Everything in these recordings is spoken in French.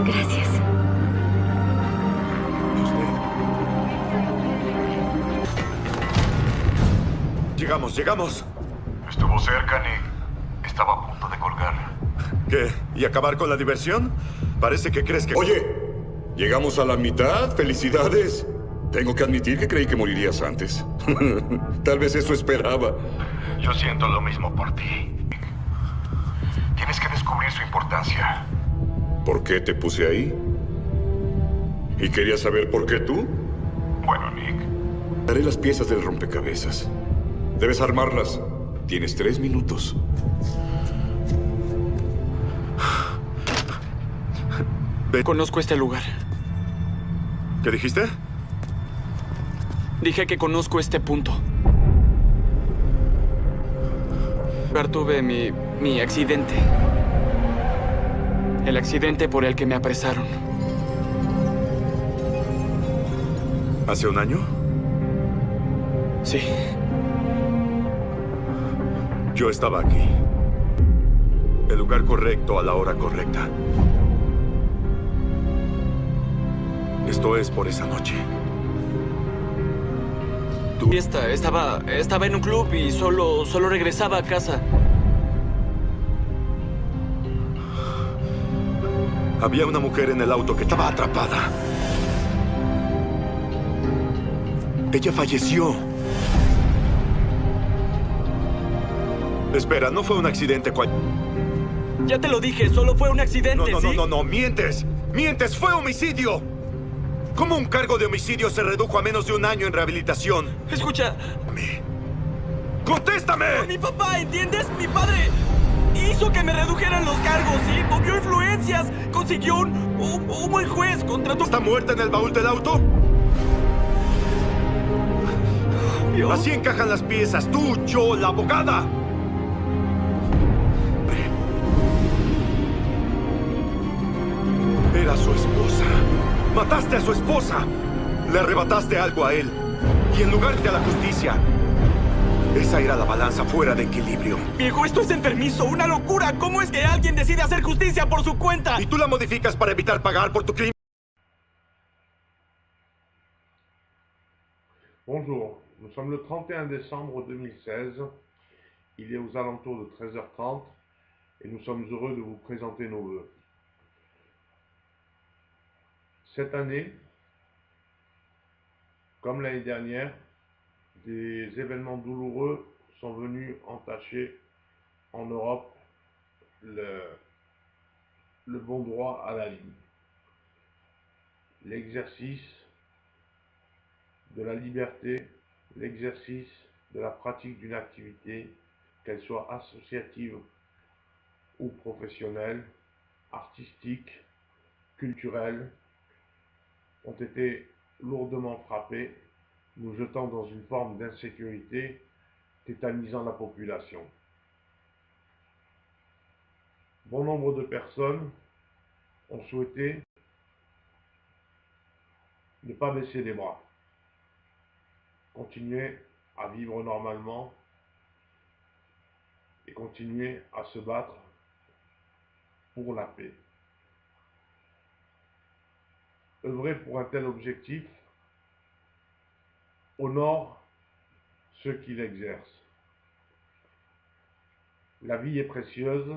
Gracias. Llegamos, llegamos. Estuvo cerca, Nick. Estaba a punto de colgar. ¿Qué? ¿Y acabar con la diversión? Parece que crees que... Oye, llegamos a la mitad. ¡Felicidades! Tengo que admitir que creí que morirías antes. Tal vez eso esperaba. Yo siento lo mismo por ti. Tienes que descubrir su importancia. ¿Por qué te puse ahí? ¿Y querías saber por qué tú? Bueno, Nick. Daré las piezas del rompecabezas. Debes armarlas. Tienes 3 minutos. Conozco este lugar. ¿Qué dijiste? Dije que conozco este punto. Tuve mi accidente. El accidente por el que me apresaron. ¿Hace un año? Sí. Yo estaba aquí. El lugar correcto a la hora correcta. Esto es por esa noche. Tú... Estaba en un club y solo regresaba a casa. Había una mujer en el auto que estaba atrapada. Ella falleció. Espera, no fue un accidente Ya te lo dije, solo fue un accidente, ¿sí? No, mientes. ¡Mientes! ¡Fue homicidio! ¿Cómo un cargo de homicidio se redujo a menos de un año en rehabilitación? Escucha. ¡Contéstame! Mi papá, ¿entiendes? Mi padre hizo que me redujeran los cargos, ¿sí? Movió influencias. Consiguió un buen juez contra tu... ¿Está muerta en el baúl del auto? Dios. Así encajan las piezas. Tú, yo, la abogada. Era su esposa. Mataste a su esposa. Le arrebataste algo a él. Y en lugar de a la justicia, esa era la balanza fuera de equilibrio. Viejo, esto es enfermizo, una locura. ¿Cómo es que alguien decide hacer justicia por su cuenta? Y tú la modificas para evitar pagar por tu crimen. Bonjour, nous sommes le 31 décembre 2016, il est aux alentours de 13h30 et nous sommes heureux de vous présenter nos vœux. Cette année, comme l'année dernière, des événements douloureux sont venus entacher en Europe le bon droit à la vie, l'exercice de la liberté, l'exercice de la pratique d'une activité, qu'elle soit associative ou professionnelle, artistique, culturelle, ont été lourdement frappés, nous jetant dans une forme d'insécurité, tétanisant la population. Bon nombre de personnes ont souhaité ne pas baisser les bras, continuer à vivre normalement et continuer à se battre pour la paix. Œuvrer pour un tel objectif honore ceux qui l'exercent. La vie est précieuse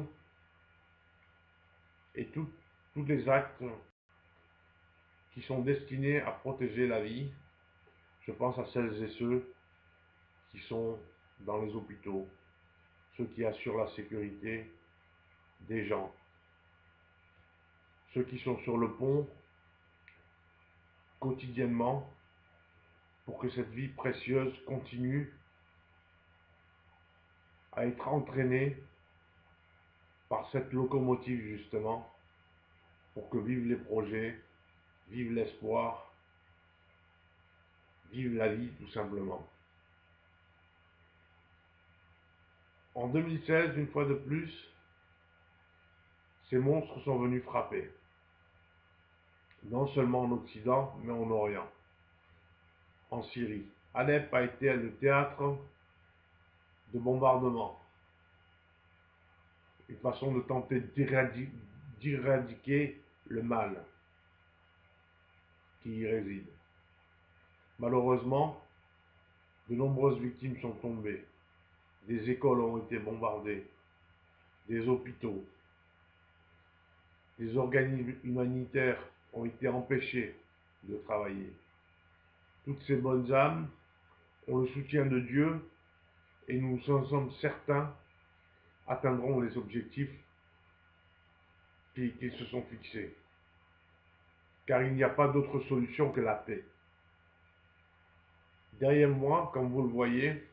et tous les actes qui sont destinés à protéger la vie, je pense à celles et ceux qui sont dans les hôpitaux, ceux qui assurent la sécurité des gens, ceux qui sont sur le pont quotidiennement pour que cette vie précieuse continue à être entraînée par cette locomotive justement, pour que vivent les projets, vive l'espoir, vive la vie tout simplement. En 2016, une fois de plus, ces monstres sont venus frapper, non seulement en Occident, mais en Orient, en Syrie. Alep a été le théâtre de bombardements, une façon de tenter d'éradiquer le mal qui y réside. Malheureusement, de nombreuses victimes sont tombées. Des écoles ont été bombardées, des hôpitaux, des organismes humanitaires ont été empêchés de travailler. Toutes ces bonnes âmes ont le soutien de Dieu et nous en sommes certains atteindront les objectifs qu'ils se sont fixés. Car il n'y a pas d'autre solution que la paix. Derrière moi, comme vous le voyez,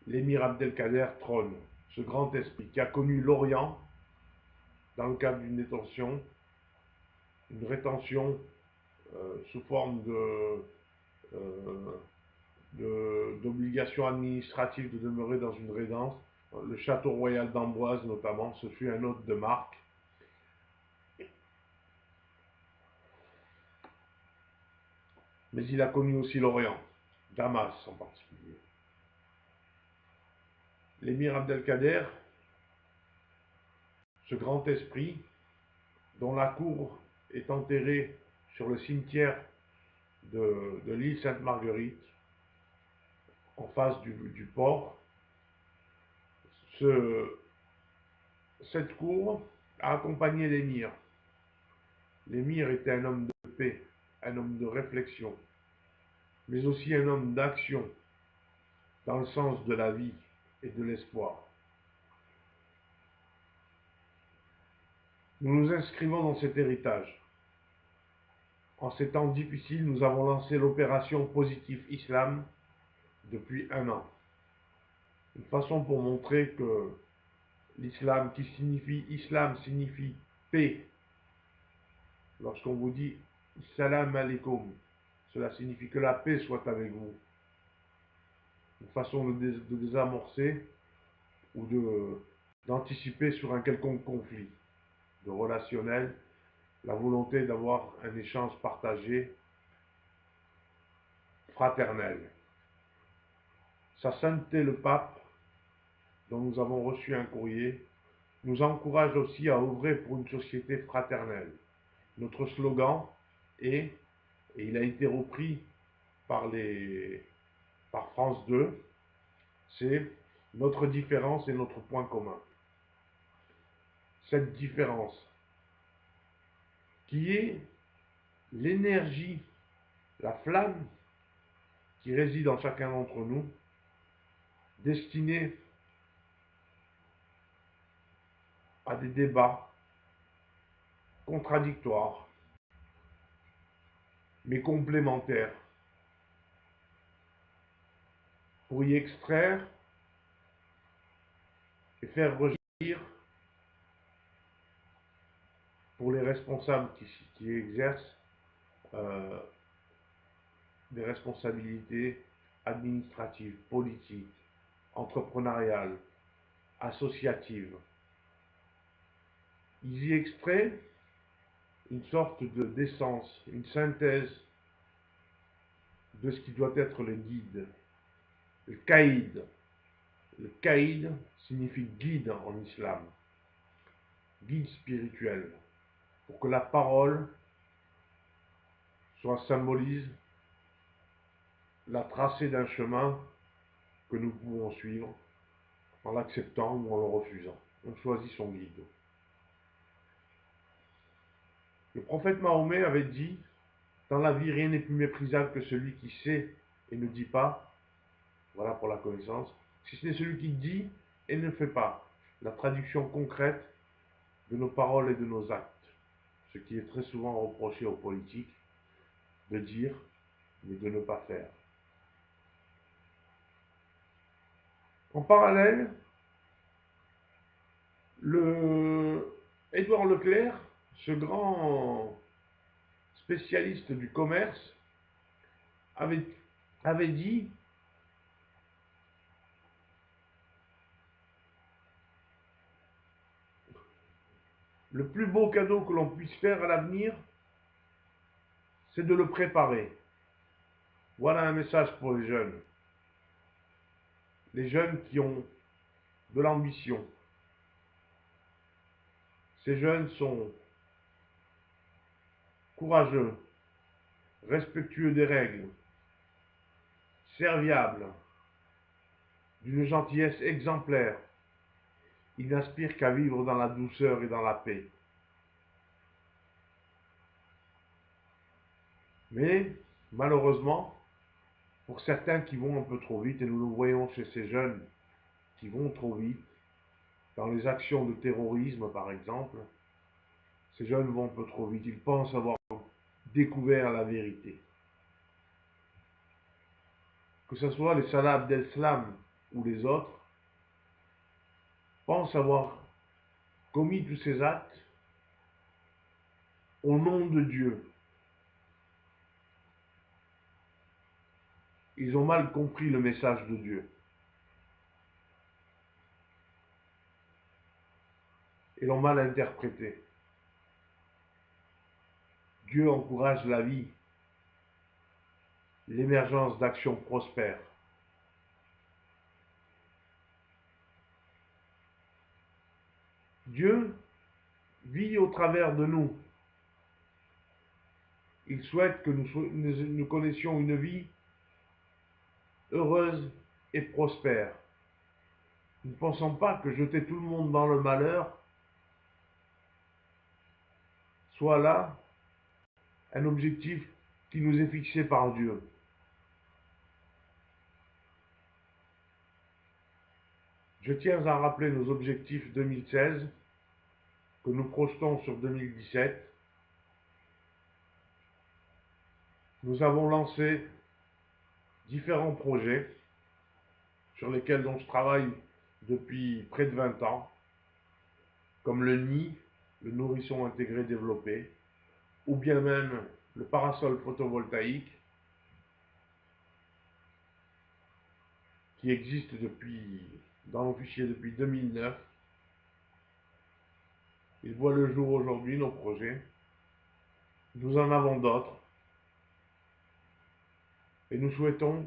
l'émir Abdelkader trône, ce grand esprit qui a connu l'Orient dans le cadre d'une détention, une rétention sous forme d'obligation administrative de demeurer dans une résidence. Le château royal d'Amboise notamment, ce fut un hôte de marque. Mais il a connu aussi l'Orient, Damas en particulier. L'émir Abdelkader, ce grand esprit, dont la cour est enterrée sur le cimetière de l'île Sainte-Marguerite, en face du port. Cette cour a accompagné l'émir. L'émir était un homme de paix, un homme de réflexion, mais aussi un homme d'action, dans le sens de la vie et de l'espoir. Nous nous inscrivons dans cet héritage. En ces temps difficiles, nous avons lancé l'opération Positif Islam depuis 1 an. Une façon pour montrer que l'islam islam signifie paix. Lorsqu'on vous dit salam alaikum, cela signifie que la paix soit avec vous. Une façon de désamorcer ou d'anticiper sur un quelconque conflit, de relationnel, la volonté d'avoir un échange partagé, fraternel. Sa sainteté le pape, dont nous avons reçu un courrier, nous encourage aussi à œuvrer pour une société fraternelle. Notre slogan est, et il a été repris par France 2, c'est « Notre différence et notre point commun ». Cette différence, qui est l'énergie, la flamme qui réside en chacun d'entre nous, destinée à des débats contradictoires, mais complémentaires, pour y extraire et faire rejaillir pour les responsables qui exercent des responsabilités administratives, politiques, entrepreneuriales, associatives. Ils y extraient une sorte d'essence, une synthèse de ce qui doit être le guide, le caïd. Le caïd signifie guide en islam, guide spirituel, pour que la parole symbolise la tracée d'un chemin que nous pouvons suivre en l'acceptant ou en le refusant. On choisit son guide. Le prophète Mahomet avait dit « Dans la vie, rien n'est plus méprisable que celui qui sait et ne dit pas. » Voilà pour la connaissance. Si ce n'est celui qui dit et ne fait pas. La traduction concrète de nos paroles et de nos actes. Ce qui est très souvent reproché aux politiques, de dire, mais de ne pas faire. En parallèle, Édouard Leclerc, ce grand spécialiste du commerce, avait dit le plus beau cadeau que l'on puisse faire à l'avenir, c'est de le préparer. Voilà un message pour les jeunes. Les jeunes qui ont de l'ambition. Ces jeunes sont courageux, respectueux des règles, serviable, d'une gentillesse exemplaire. Il n'aspire qu'à vivre dans la douceur et dans la paix. Mais, malheureusement, pour certains qui vont un peu trop vite, et nous le voyons chez ces jeunes qui vont trop vite, dans les actions de terrorisme par exemple, ces jeunes vont un peu trop vite, ils pensent avoir découvert la vérité. Que ce soit les Salah Abdeslam ou les autres, pensent avoir commis tous ces actes au nom de Dieu. Ils ont mal compris le message de Dieu. Et l'ont mal interprété. Dieu encourage la vie, l'émergence d'actions prospères. Dieu vit au travers de nous. Il souhaite que nous connaissions une vie heureuse et prospère. Nous ne pensons pas que jeter tout le monde dans le malheur soit là un objectif qui nous est fixé par Dieu. Je tiens à rappeler nos objectifs 2016 que nous projetons sur 2017. Nous avons lancé différents projets sur lesquels je travaille depuis près de 20 ans, comme le nid, le nourrisson intégré développé, ou bien même le parasol photovoltaïque, qui existe dans nos fichiers depuis 2009. Ils voient le jour aujourd'hui, nos projets. Nous en avons d'autres. Et nous souhaitons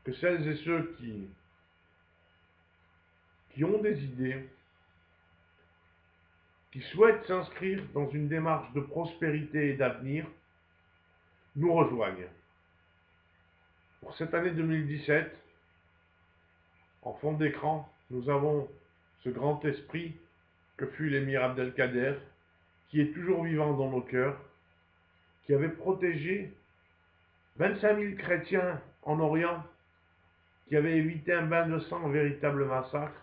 que celles et ceux qui ont des idées, qui souhaitent s'inscrire dans une démarche de prospérité et d'avenir, nous rejoignent. Pour cette année 2017, en fond d'écran, nous avons ce grand esprit que fut l'émir Abdelkader, qui est toujours vivant dans nos cœurs, qui avait protégé 25 000 chrétiens en Orient, qui avait évité un bain de sang, un véritable massacre,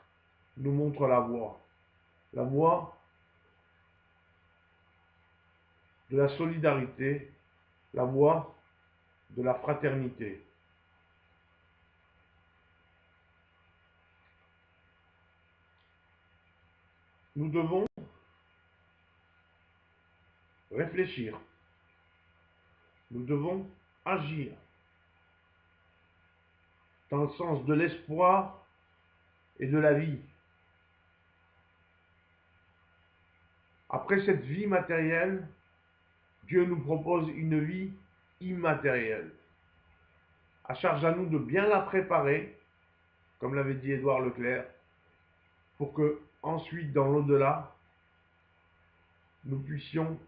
nous montre la voie de la solidarité, la voie de la fraternité. Nous devons réfléchir, nous devons agir dans le sens de l'espoir et de la vie. Après cette vie matérielle, Dieu nous propose une vie immatérielle. À charge à nous de bien la préparer, comme l'avait dit Édouard Leclerc, pour que ensuite, dans l'au-delà, nous puissions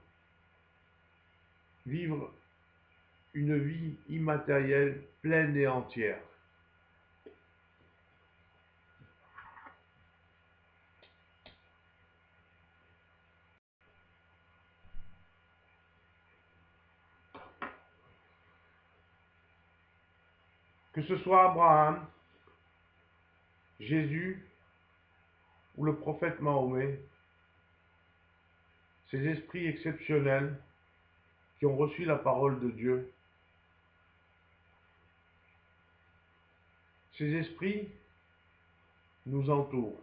vivre une vie immatérielle pleine et entière. Que ce soit Abraham, Jésus ou le prophète Mahomet, ces esprits exceptionnels qui ont reçu la parole de Dieu, ces esprits nous entourent,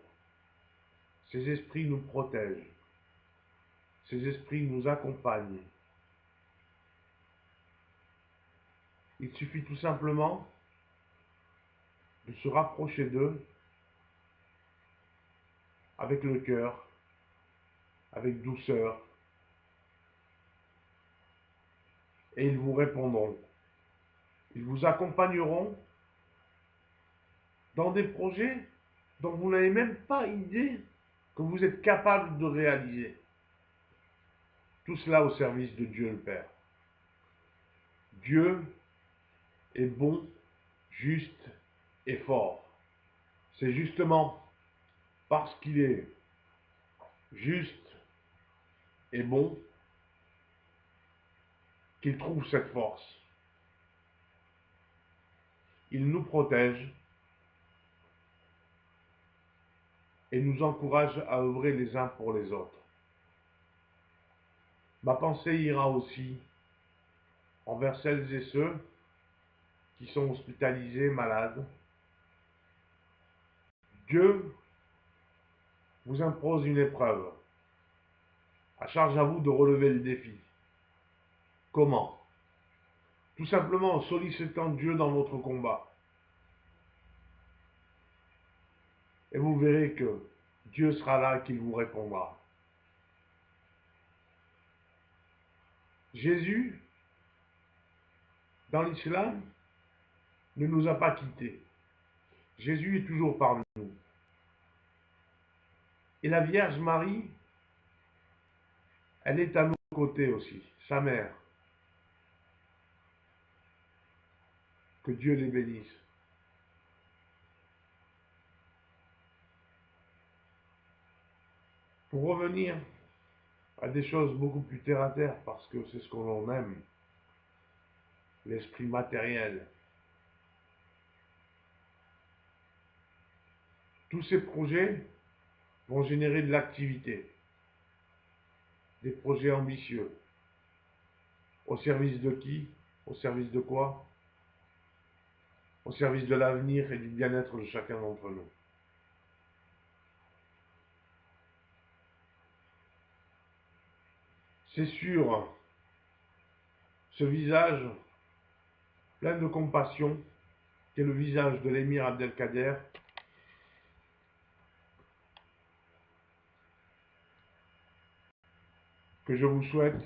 ces esprits nous protègent, ces esprits nous accompagnent. Il suffit tout simplement de se rapprocher d'eux avec le cœur, avec douceur, et ils vous répondront. Ils vous accompagneront dans des projets dont vous n'avez même pas idée que vous êtes capable de réaliser. Tout cela au service de Dieu le Père. Dieu est bon, juste et fort. C'est justement parce qu'il est juste et bon qu'il trouve cette force. Il nous protège et nous encourage à œuvrer les uns pour les autres. Ma pensée ira aussi envers celles et ceux qui sont hospitalisés, malades. Dieu vous impose une épreuve. À charge à vous de relever le défi. Comment? Tout simplement en sollicitant Dieu dans votre combat. Et vous verrez que Dieu sera là et qu'il vous répondra. Jésus, dans l'islam, ne nous a pas quittés. Jésus est toujours parmi nous. Et la Vierge Marie, elle est à nos côtés aussi, sa mère. Que Dieu les bénisse. Pour revenir à des choses beaucoup plus terre à terre, parce que c'est ce qu'on aime, l'esprit matériel. Tous ces projets vont générer de l'activité, des projets ambitieux. Au service de qui? Au service de quoi? Au service de l'avenir et du bien-être de chacun d'entre nous. C'est sur ce visage plein de compassion qu'est le visage de l'émir Abdelkader que je vous souhaite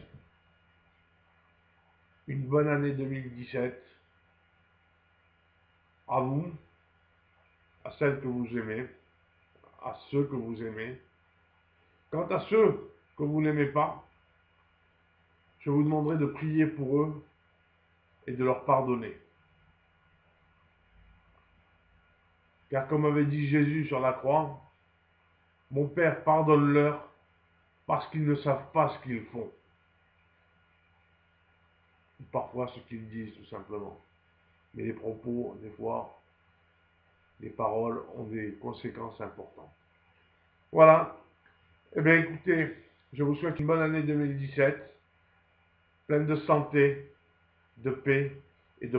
une bonne année 2017 à vous, à celles que vous aimez, à ceux que vous aimez. Quant à ceux que vous n'aimez pas, je vous demanderai de prier pour eux et de leur pardonner. Car comme avait dit Jésus sur la croix, mon Père, pardonne-leur parce qu'ils ne savent pas ce qu'ils font. Ou parfois ce qu'ils disent tout simplement. Mais les propos, des fois, les paroles ont des conséquences importantes. Voilà. Eh bien écoutez, je vous souhaite une bonne année 2017, pleine de santé, de paix et de